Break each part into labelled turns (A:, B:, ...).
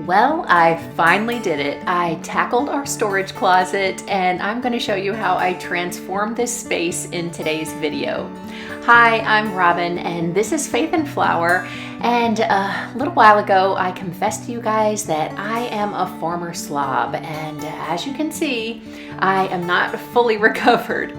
A: Well, I finally did it. I tackled our storage closet and I'm going to show you how I transformed this space in today's video. Hi, I'm Robin and this is Faith and Flower, and a little while ago I confessed to you guys that I am a former slob, and as you can see, I am not fully recovered.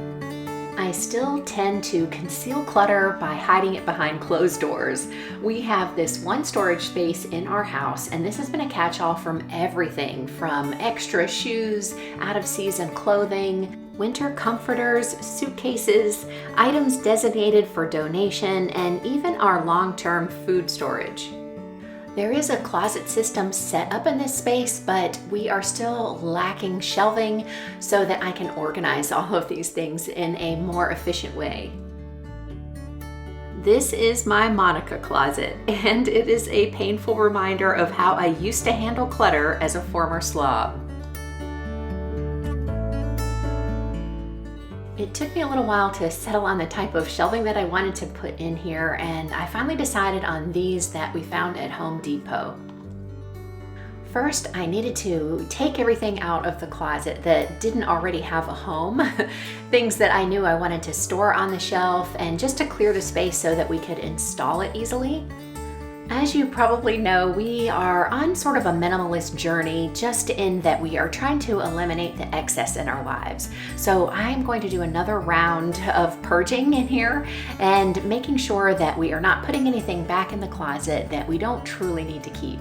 A: I still tend to conceal clutter by hiding it behind closed doors. We have this one storage space in our house, and this has been a catch-all from everything from extra shoes, out-of-season clothing, winter comforters, suitcases, items designated for donation, and even our long-term food storage. There is a closet system set up in this space, but we are still lacking shelving so that I can organize all of these things in a more efficient way. This is my Monica closet, and it is a painful reminder of how I used to handle clutter as a former slob. It took me a little while to settle on the type of shelving that I wanted to put in here, and I finally decided on these that we found at Home Depot. First, I needed to take everything out of the closet that didn't already have a home, things that I knew I wanted to store on the shelf, and just to clear the space so that we could install it easily. As you probably know, we are on sort of a minimalist journey, just in that we are trying to eliminate the excess in our lives. So I'm going to do another round of purging in here and making sure that we are not putting anything back in the closet that we don't truly need to keep.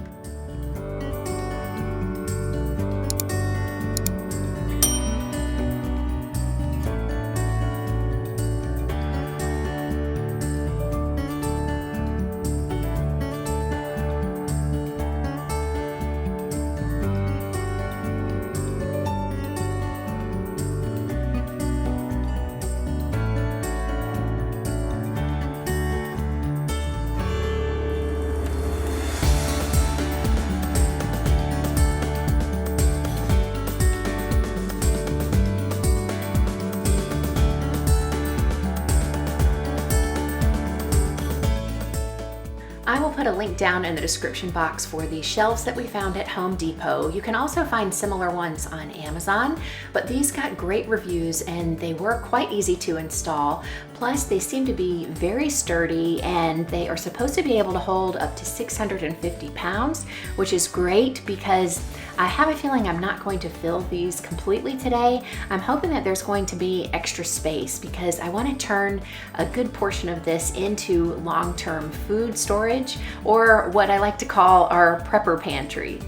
A: I will put a link down in the description box for the shelves that we found at Home Depot. You can also find similar ones on Amazon, but these got great reviews and they were quite easy to install. Plus, they seem to be very sturdy and they are supposed to be able to hold up to 650 pounds, which is great because I have a feeling I'm not going to fill these completely today. I'm hoping that there's going to be extra space because I want to turn a good portion of this into long-term food storage, or what I like to call our prepper pantry.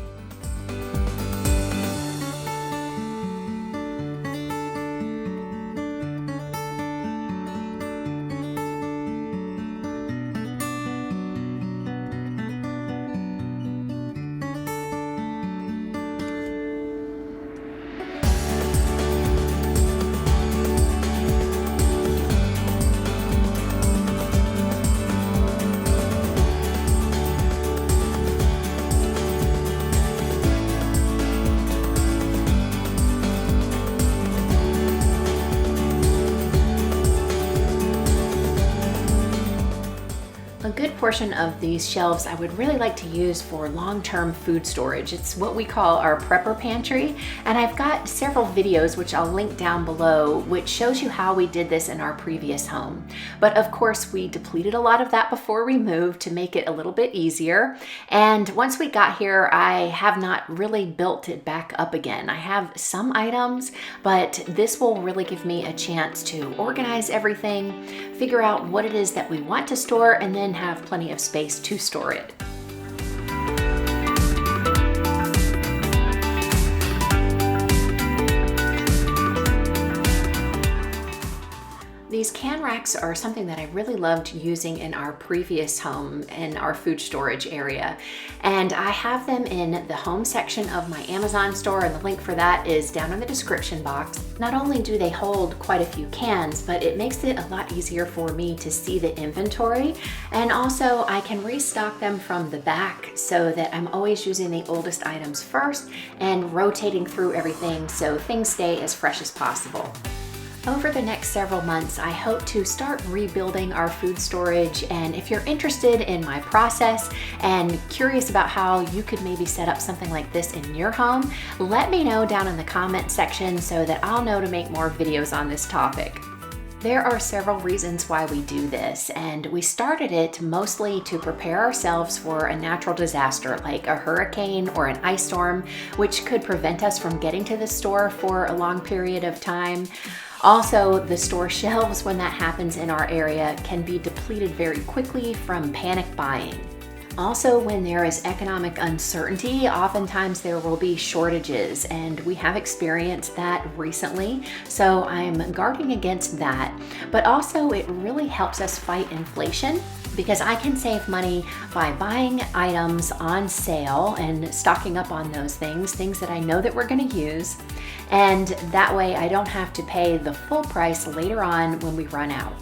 A: A good portion of these shelves I would really like to use for long-term food storage. It's what we call our prepper pantry, and I've got several videos which I'll link down below which shows you how we did this in our previous home. But of course we depleted a lot of that before we moved to make it a little bit easier, and once we got here I have not really built it back up again. I have some items, but this will really give me a chance to organize everything, figure out what it is that we want to store, and then have plenty of space to store it. These can racks are something that I really loved using in our previous home in our food storage area. And I have them in the home section of my Amazon store, and the link for that is down in the description box. Not only do they hold quite a few cans, but it makes it a lot easier for me to see the inventory. And also I can restock them from the back so that I'm always using the oldest items first and rotating through everything so things stay as fresh as possible. Over the next several months, I hope to start rebuilding our food storage, and if you're interested in my process and curious about how you could maybe set up something like this in your home, let me know down in the comment section so that I'll know to make more videos on this topic. There are several reasons why we do this, and we started it mostly to prepare ourselves for a natural disaster like a hurricane or an ice storm, which could prevent us from getting to the store for a long period of time. Also, the store shelves when that happens in our area can be depleted very quickly from panic buying. Also, when there is economic uncertainty, oftentimes there will be shortages, and we have experienced that recently, so I'm guarding against that. But also, it really helps us fight inflation because I can save money by buying items on sale and stocking up on those things that I know that we're going to use, and that way I don't have to pay the full price later on when we run out.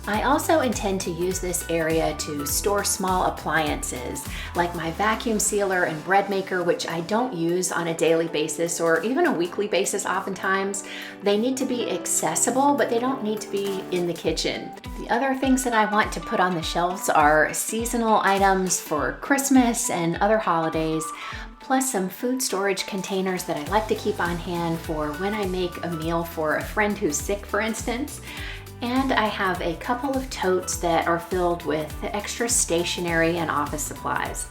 A: I also intend to use this area to store small appliances like my vacuum sealer and bread maker, which I don't use on a daily basis or even a weekly basis oftentimes. They need to be accessible, but they don't need to be in the kitchen. The other things that I want to put on the shelves are seasonal items for Christmas and other holidays, plus some food storage containers that I like to keep on hand for when I make a meal for a friend who's sick, for instance. And I have a couple of totes that are filled with extra stationery and office supplies.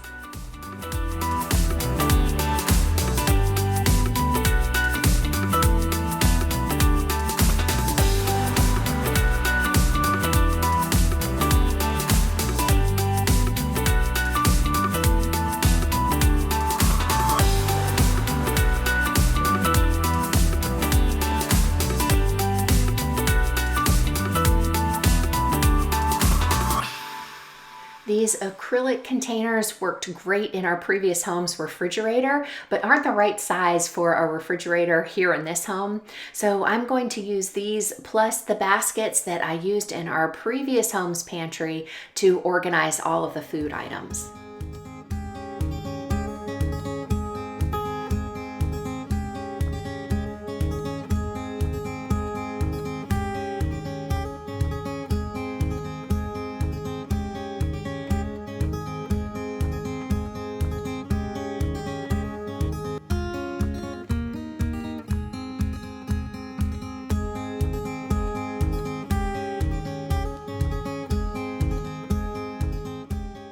A: These acrylic containers worked great in our previous home's refrigerator, but aren't the right size for our refrigerator here in this home. So I'm going to use these plus the baskets that I used in our previous home's pantry to organize all of the food items.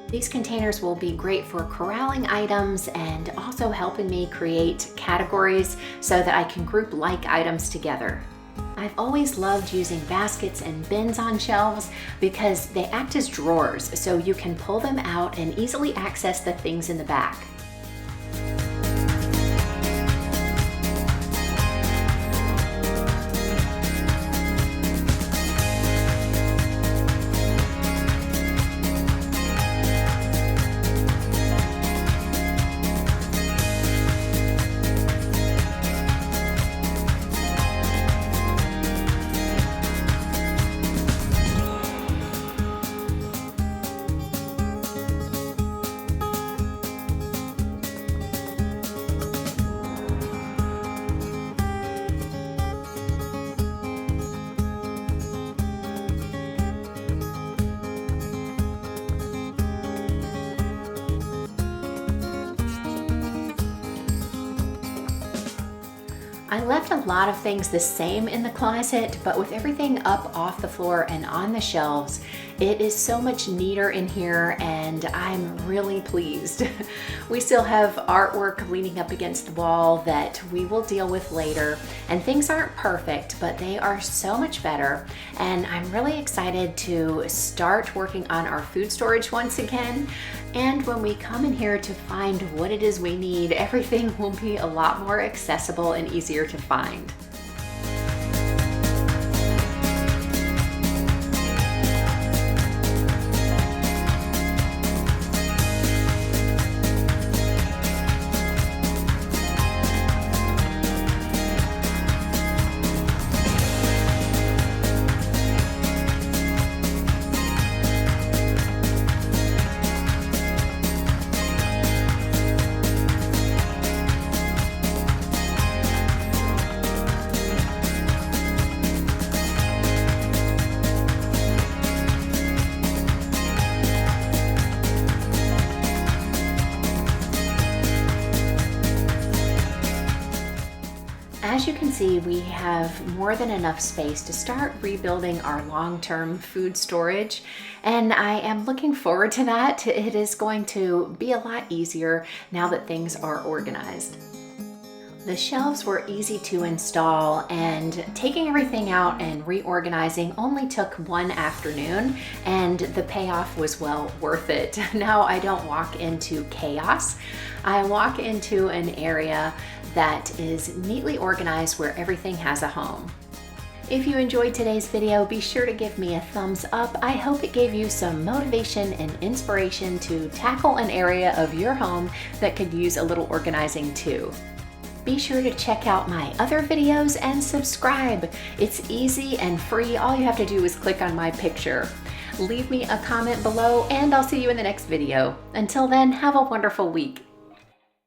A: These containers will be great for corralling items and also helping me create categories so that I can group like items together. I've always loved using baskets and bins on shelves because they act as drawers, so you can pull them out and easily access the things in the back. I left a lot of things the same in the closet, but with everything up off the floor and on the shelves, it is so much neater in here and I'm really pleased. We still have artwork leaning up against the wall that we will deal with later, and things aren't perfect, but they are so much better, and I'm really excited to start working on our food storage once again. And when we come in here to find what it is we need, everything will be a lot more accessible and easier to find. as you can see, we have more than enough space to start rebuilding our long-term food storage, and I am looking forward to that. It is going to be a lot easier now that things are organized. The shelves were easy to install, and taking everything out and reorganizing only took one afternoon, and the payoff was well worth it. Now I don't walk into chaos. I walk into an area that is neatly organized where everything has a home. If you enjoyed today's video, be sure to give me a thumbs up. I hope it gave you some motivation and inspiration to tackle an area of your home that could use a little organizing too. Be sure to check out my other videos and subscribe. It's easy and free. All you have to do is click on my picture. Leave me a comment below, and I'll see you in the next video. Until then, have a wonderful week.